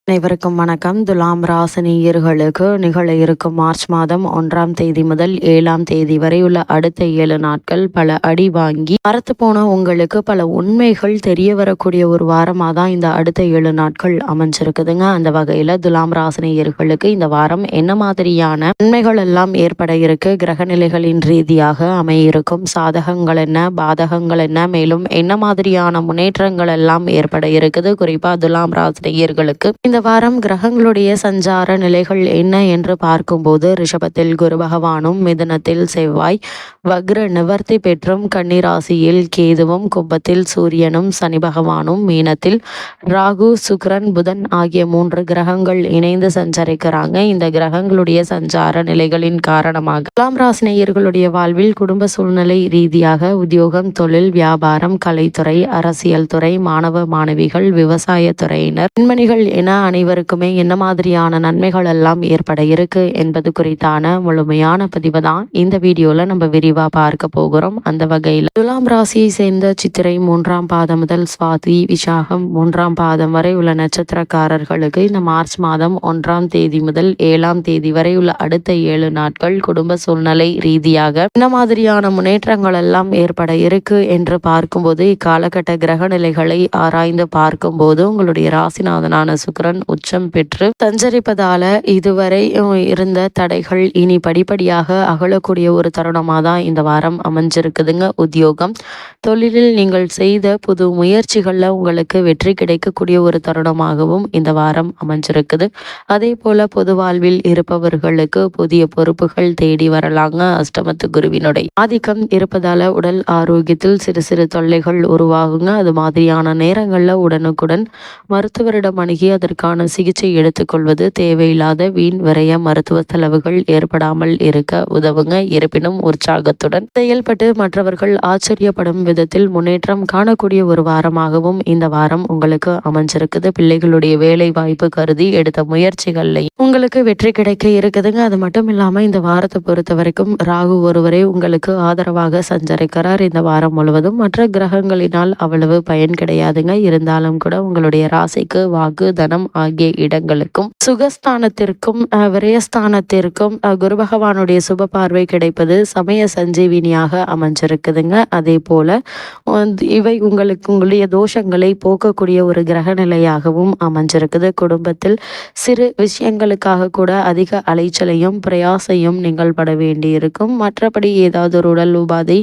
அனைவருக்கும் வணக்கம். துலாம் ராசினியர்களுக்கு நிகழ இருக்கும் மார்ச் மாதம் 1ஆம் தேதி முதல் 7ஆம் தேதி வரை உள்ள அடுத்த 7 நாட்கள் பல அடி வாங்கி மரத்து போன உங்களுக்கு பல உண்மைகள் தெரிய வரக்கூடிய ஒரு வாரமாக தான் இந்த அடுத்த 7 நாட்கள் அமைஞ்சிருக்குதுங்க. அந்த வகையில் துலாம் ராசினியர்களுக்கு இந்த வாரம் என்ன மாதிரியான நன்மைகள் எல்லாம் ஏற்பட இருக்கு, கிரக நிலைகளின் ரீதியாக அமையிருக்கும் சாதகங்கள் என்ன, பாதகங்கள் என்ன, மேலும் என்ன மாதிரியான முன்னேற்றங்கள் எல்லாம் ஏற்பட இருக்குது, குறிப்பா துலாம் ராசினியர்களுக்கு இந்த வாரம் கிரகங்களுடைய சஞ்சார நிலைகள் என்ன என்று பார்க்கும்போது ரிஷபத்தில் குரு பகவானும், மிதுனத்தில் செவ்வாய் வக்ர நிவர்த்தி பெற்றும், கன்னிராசியில் கேதுவும், கும்பத்தில் சூரியனும், சனி பகவானும், மீனத்தில் ராகு, சுக்கிரன், புதன் ஆகிய 3 கிரகங்கள் இணைந்து சஞ்சரிக்கிறாங்க. இந்த கிரகங்களுடைய சஞ்சார நிலைகளின் காரணமாக துலாம் ராசினியர்களுடைய வாழ்வில் குடும்ப சூழ்நிலை ரீதியாக உத்தியோகம், தொழில், வியாபாரம், கலைத்துறை, அரசியல் துறை, மாணவ மாணவிகள், விவசாய துறையினர், பெண்மணிகள் என அனைவருக்குமே என்ன மாதிரியான நன்மைகள் எல்லாம் ஏற்பட இருக்கு என்பது குறித்தான முழுமையான பதிவு தான் இந்த வீடியோல நம்ம விரிவா பார்க்க போகிறோம். அந்த வகையில் துலாம் ராசியை சேர்ந்த சித்திரை 3ஆம் பாதம் முதல் சுவாதி, விசாகம் 3ஆம் பாதம் வரை உள்ள நட்சத்திரக்காரர்களுக்கு இந்த மார்ச் மாதம் 1ஆம் தேதி முதல் 7ஆம் தேதி வரை உள்ள அடுத்த 7 நாட்கள் குடும்ப சூழ்நிலை ரீதியாக என்ன மாதிரியான முன்னேற்றங்கள் எல்லாம் ஏற்பட இருக்கு என்று பார்க்கும்போது இக்காலகட்ட கிரக நிலைகளை ஆராய்ந்து பார்க்கும்போது உங்களுடைய ராசிநாதனான சுக்கிரன் உச்சம் பெற்று சஞ்சரிப்பதால இதுவரை இருந்த தடைகள் இனி படிப்படியாக அகலக்கூடிய ஒரு தருணமாக தான் இந்த வாரம் அமைஞ்சிருக்குதுங்க. உத்தியோகம், தொழிலில் நீங்கள் செய்த புது முயற்சிகள்ல உங்களுக்கு வெற்றி கிடைக்கக்கூடிய ஒரு தருணமாகவும் இந்த வாரம் அமைஞ்சிருக்குது. அதே போல பொது வாழ்வில் இருப்பவர்களுக்கு புதிய பொறுப்புகள் தேடி வரலாங்க. அஷ்டமத்து குருவினுடைய ஆதிக்கம் இருப்பதால உடல் ஆரோக்கியத்தில் சிறு சிறு தொல்லைகள் உருவாகுங்க. அது மாதிரியான நேரங்கள்ல உடனுக்குடன் மருத்துவரிடம் அணுகி அதற்கான சிகிச்சை எடுத்துக்கொள்வது தேவையில்லாத வீண் விரய மருத்துவ செலவுகள் ஏற்படாமல் இருக்க உதவுங்க. இருப்பினும் உற்சாகத்துடன் செயல்பட்டு மற்றவர்கள் ஆச்சரியப்படும் விதத்தில் முன்னேற்றம் காணக்கூடிய ஒரு வாரமாகவும் இந்த வாரம் உங்களுக்கு அமைஞ்சிருக்குது. பிள்ளைகளுடைய வேலை வாய்ப்பு கருதி எடுத்த முயற்சிகளை உங்களுக்கு வெற்றி கிடைக்க இருக்குதுங்க. அது மட்டும் இல்லாம இந்த வாரத்தை பொறுத்த வரைக்கும் ராகு ஒருவரே உங்களுக்கு ஆதரவாக சஞ்சரிக்கிறார் இந்த வாரம் முழுவதும். மற்ற கிரகங்களினால் அவ்வளவு பயன் கிடையாதுங்க. இருந்தாலும் கூட உங்களுடைய ராசிக்கு வாக்கு, தனம் ஆகிய இடங்களுக்கும் சுகஸ்தானத்திற்கும் விரயஸ்தானத்திற்கும் குரு பகவானுடைய சுப பார்வை கிடைப்பது சமய சஞ்சீவினியாக அமைஞ்சிருக்குதுங்க. அதே போல இவை உங்களுடைய தோஷங்களை போக்கக்கூடிய ஒரு கிரக நிலையாகவும் அமைஞ்சிருக்குது. குடும்பத்தில் சிறு விஷயங்களுக்காக கூட அதிக அலைச்சலையும் பிரயாசையும் நீங்கள் பட வேண்டியிருக்கும். மற்றபடி ஏதாவது ஒரு உடல் உபாதை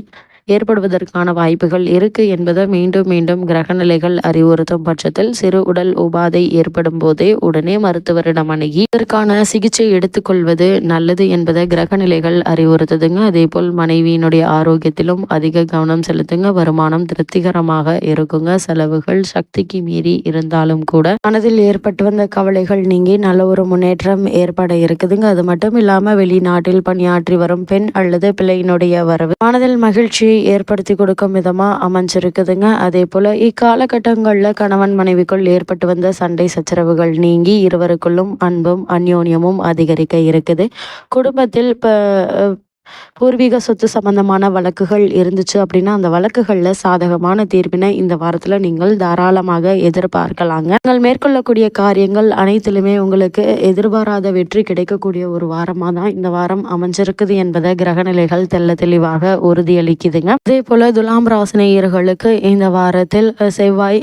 ஏற்படுவதற்கான வாய்ப்புகள் இருக்கு என்பதை மீண்டும் மீண்டும் கிரகநிலைகள் அறிவுறுத்தும் பட்சத்தில் சிறு உடல் உபாதை ஏற்படும் போதே உடனே மருத்துவரிடம் அணுகி இதற்கான சிகிச்சை எடுத்துக்கொள்வது நல்லது என்பதை கிரகநிலைகள் அறிவுறுத்துதுங்க. அதே போல் மனைவியினுடைய ஆரோக்கியத்திலும் அதிக கவனம் செலுத்துங்க. வருமானம் திருப்திகரமாக இருக்குங்க. செலவுகள் சக்திக்கு மீறி இருந்தாலும் கூட மனதில் ஏற்பட்டு வந்த கவலைகள் நீங்கி நல்ல ஒரு முன்னேற்றம் ஏற்பட இருக்குதுங்க. அது மட்டும் இல்லாம வெளிநாட்டில் பணியாற்றி வரும் பெண் அல்லது பிள்ளையினுடைய வரவு மனதில் மகிழ்ச்சி ஏற்படுத்தி கொடுக்கும் விதமா அமைஞ்சிருக்குதுங்க. அதே போல இக்காலகட்டங்கள்ல கணவன் மனைவிக்குள் ஏற்பட்டு வந்த சண்டை சச்சரவுகள் நீங்கி இருவருக்குள்ளும் அன்பும் அந்யோன்யமும் அதிகரிக்க இருக்குது. குடும்பத்தில் பூர்வீக சொத்து சம்பந்தமான வழக்குகள் இருந்துச்சு அப்படின்னா அந்த வழக்குகள்ல சாதகமான தீர்ப்பினை இந்த வாரத்துல நீங்கள் தாராளமாக எதிர்பார்க்கலாங்க. நீங்கள் மேற்கொள்ளக்கூடிய காரியங்கள் அனைத்திலுமே உங்களுக்கு எதிர்பாராத வெற்றி கிடைக்கக்கூடிய ஒரு வாரமா தான் இந்த வாரம் அமைஞ்சிருக்குது என்பதை கிரகநிலைகள் தெள்ள தெளிவாக உறுதியளிக்குதுங்க. அதே போல துலாம் ராசினியர்களுக்கு இந்த வாரத்தில் செவ்வாய்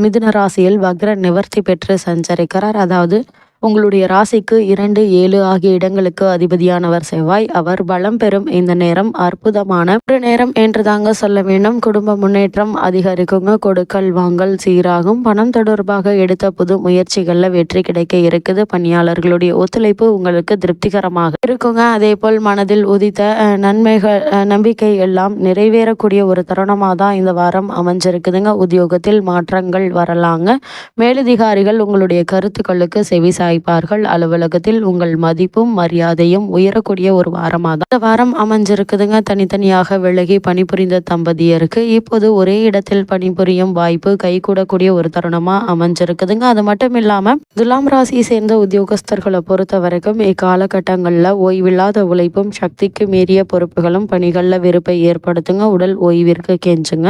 மிதுன ராசியில் வக்ர நிவர்த்தி பெற்று சஞ்சரிக்கிறார். அதாவது உங்களுடைய ராசிக்கு 2, 7 ஆகிய இடங்களுக்கு அதிபதியானவர் செவ்வாய். அவர் பலம் பெறும் இந்த நேரம் அற்புதமான ஒரு நேரம் என்று தாங்க சொல்ல வேண்டும். குடும்ப முன்னேற்றம் அதிகரிக்குங்க. கொடுக்கல் வாங்கல் சீராகும். பணம் தொடர்பாக எடுத்த புது முயற்சிகள்ல வெற்றி கிடைக்க இருக்குது. பணியாளர்களுடைய ஒத்துழைப்பு உங்களுக்கு திருப்திகரமாக இருக்குங்க. அதே போல் மனதில் உதித்த நன்மைகள் நம்பிக்கை எல்லாம் நிறைவேறக்கூடிய ஒரு தருணமாக தான் இந்த வாரம் அமைஞ்சிருக்குதுங்க. உத்தியோகத்தில் மாற்றங்கள் வரலாங்க. மேலதிகாரிகள் உங்களுடைய கருத்துக்களுக்கு செவிசாய் அழைப்பார்கள். அலுவலகத்தில் உங்கள் மதிப்பும் மரியாதையும் உயரக்கூடிய ஒரு வாரமாக தான் இந்த வாரம் அமைஞ்சிருக்குதுங்க. தனித்தனியாக விலகி பணிபுரிந்த தம்பதியருக்கு இப்போது ஒரே இடத்தில் பணிபுரியும் வாய்ப்பு கைகூடக்கூடிய ஒரு தருணமா அமைஞ்சிருக்குதுங்க. அது மட்டும் இல்லாம துலாம் ராசியை சேர்ந்த உத்தியோகஸ்தர்களை பொறுத்த வரைக்கும் இக்காலகட்டங்களில் ஓய்வில்லாத உழைப்பும் சக்திக்கு மீறிய பொறுப்புகளும் பணிகளில் வெறுப்பை ஏற்படுத்துங்க. உடல் ஓய்விற்கு கெஞ்சுங்க.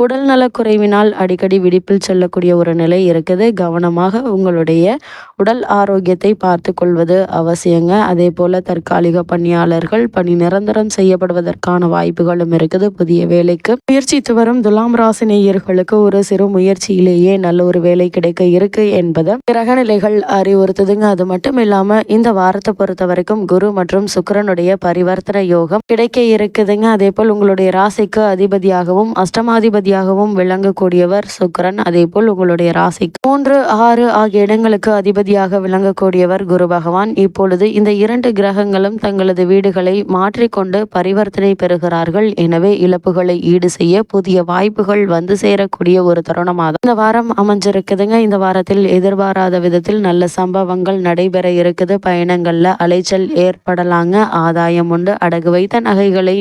உடல் நலக்குறைவினால் அடிக்கடி விடுப்பில் செல்லக்கூடிய ஒரு நிலை இருக்குது. கவனமாக உங்களுடைய உடல் ஆரோக்கியத்தை பார்த்து கொள்வது அவசியங்க. அதே போல தற்காலிக பணியாளர்கள் பணி நிரந்தரம் செய்யப்படுவதற்கான வாய்ப்புகளும் இருக்குது. புதிய வேலைக்கு முயற்சித்து வரும் துலாம் ராசி நேயர்களுக்கு ஒரு சிறு முயற்சியிலேயே நல்ல ஒரு வேலை கிடைக்க இருக்கு என்பதை கிரகநிலைகள் அறிவுறுத்துதுங்க. அது மட்டும் இல்லாம இந்த வாரத்தை பொறுத்த வரைக்கும் குரு மற்றும் சுக்கிரனுடைய பரிவர்த்தனை யோகம் கிடைக்க இருக்குதுங்க. அதே போல் உங்களுடைய ராசிக்கு அதிபதியாகவும் அஷ்டமாதிபதியாகவும் விளங்கக்கூடியவர் சுக்கிரன். அதே போல் உங்களுடைய ராசிக்கு 3, 6 ஆகிய இடங்களுக்கு அதிபதியாக விளங்கக்கூடியவர் குரு பகவான். இப்பொழுது இந்த 2 கிரகங்களும் தங்களது வீடுகளை மாற்றிக்கொண்டு பரிவர்த்தனை பெறுகிறார்கள். எனவே இழப்புகளை ஈடு செய்ய புதிய வாய்ப்புகள் வந்து சேரக்கூடிய ஒரு தருணமாக இந்த வாரம் அமைஞ்சிருக்குதுங்க. இந்த வாரத்தில் எதிர்பாராத விதத்தில் நல்ல சம்பவங்கள் நடைபெற இருக்குது. பயணங்கள்ல அலைச்சல் ஏற்படலாங்க. ஆதாயம் உண்டு. அடகு வைத்த நகைகளை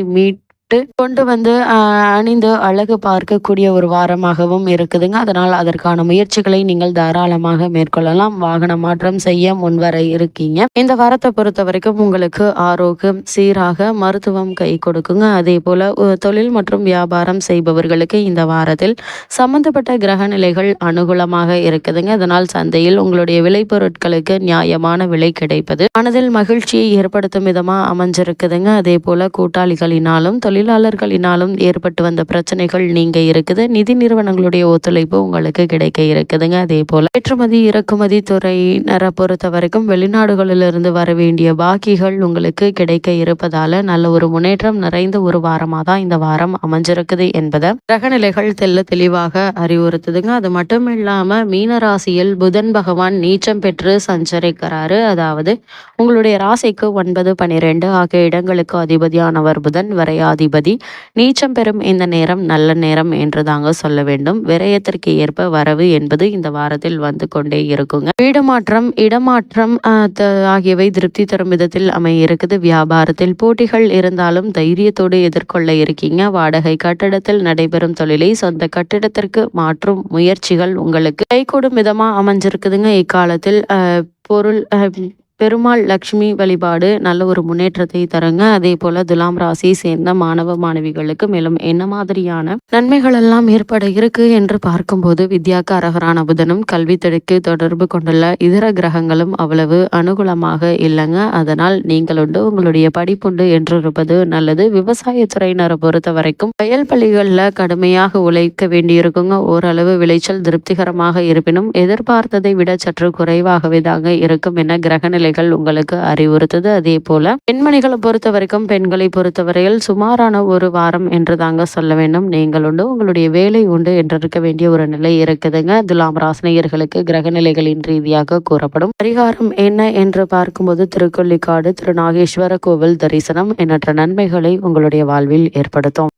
கொண்டு வந்து அணிந்து அழகு பார்க்கக்கூடிய ஒரு வாரமாகவும் இருக்குதுங்க. அதனால் அதற்கான முயற்சிகளை நீங்கள் தாராளமாக மேற்கொள்ளலாம். வாகன மாற்றம் செய்ய முன்வர இருக்கீங்க. இந்த வாரத்தை பொறுத்த வரைக்கும் உங்களுக்கு ஆரோக்கியம் சீராக மருத்துவம் கை கொடுக்குங்க. அதே போல தொழில் மற்றும் வியாபாரம் செய்பவர்களுக்கு இந்த வாரத்தில் சம்பந்தப்பட்ட கிரக நிலைகள் அனுகூலமாக இருக்குதுங்க. அதனால் சந்தையில் உங்களுடைய விளைபொருட்களுக்கு நியாயமான விலை கிடைப்பது மனதில் மகிழ்ச்சியை ஏற்படுத்தும் விதமா அமைஞ்சிருக்குதுங்க. அதே போல கூட்டாளிகளினாலும் தொழிலாளர்களினாலும் ஏற்பட்டு வந்த பிரச்சனைகள் நீங்க இருக்குது. நிதி நிறுவனங்களுடைய ஒத்துழைப்பு உங்களுக்கு கிடைக்க இருக்குதுங்க. அதே போல ஏற்றுமதி இறக்குமதி துறையினரை பொறுத்த வரைக்கும் வெளிநாடுகளிலிருந்து வர வேண்டிய பாக்கிகள் உங்களுக்கு கிடைக்க இருப்பதால நல்ல ஒரு முன்னேற்றம் நிறைந்த ஒரு வாரமா தான் இந்த வாரம் அமைஞ்சிருக்குது என்பதை கிரகநிலைகள் தெளிவாக அறிவுறுத்துதுங்க. அது மட்டும் இல்லாம மீனராசியில் புதன் பகவான் நீச்சம் பெற்று சஞ்சரிக்கிறாரு. அதாவது உங்களுடைய ராசிக்கு 9, 12 ஆகிய இடங்களுக்கு அதிபதியானவர் புதன் வரையாதிபதி. நீச்சம் பெறும் இந்த நேரம் நல்ல நேரம் என்று தாங்க சொல்ல வேண்டும். விரயத்திற்கு ஏற்ப வரவு என்பது இந்த வாரத்தில் வந்து கொண்டே இருக்குங்க. வீடு மாற்றம் இடமாற்றம் ஆகியவை திருப்தி தரும் விதத்தில் அமைய இருக்குது. வியாபாரத்தில் போட்டிகள் இருந்தாலும் தைரியத்தோடு எதிர்கொள்ள இருக்கீங்க. வாடகை கட்டிடத்தில் நடைபெறும் தொழிலை சொந்த கட்டிடத்திற்கு மாற்றும் முயற்சிகள் உங்களுக்கு கைகூடும் விதமா அமைஞ்சிருக்குதுங்க. இக்காலத்தில் பொருள் பெருமாள் லக்ஷ்மி வழிபாடு நல்ல ஒரு முன்னேற்றத்தை தருங்க. அதே போல துலாம் ராசியை சேர்ந்த மாணவ மாணவிகளுக்கு மேலும் என்ன மாதிரியான நன்மைகள் எல்லாம் ஏற்பட இருக்கு என்று பார்க்கும்போது வித்யாகாரகரான புதனும் கல்வி தடைக்கு தொடர்பு கொண்டுள்ள இதர கிரகங்களும் அவ்வளவு அனுகூலமாக இல்லைங்க. அதனால் நீங்களுண்டு உங்களுடைய படிப்புண்டு என்று இருப்பது நல்லது. விவசாயத்துறையினரை பொறுத்த வரைக்கும் வயல் பள்ளிகளில் கடுமையாக உழைக்க வேண்டியிருக்குங்க. ஓரளவு விளைச்சல் திருப்திகரமாக இருப்பினும் எதிர்பார்த்ததை விட சற்று குறைவாகவே தாங்க இருக்கும் என கிரகநிலை உங்களுக்கு அறிவுறுத்தது. அதே போல பெண்மணிகளை பொறுத்த வரைக்கும் பெண்களை பொறுத்தவரையில் சுமாரான ஒரு வாரம் என்று தாங்க சொல்ல வேண்டும். நீங்கள் உண்டு உங்களுடைய வேலை உண்டு என்று இருக்க வேண்டிய ஒரு நிலை இருக்குதுங்க. துலாம் ராசினியர்களுக்கு கிரக நிலைகளின் ரீதியாக கூறப்படும் பரிகாரம் என்ன என்று பார்க்கும்போது திருக்கொள்ளிக்காடு திரு நாகேஸ்வர கோவில் தரிசனம் எண்ணற்ற நன்மைகளை உங்களுடைய வாழ்வில் ஏற்படுத்தும்.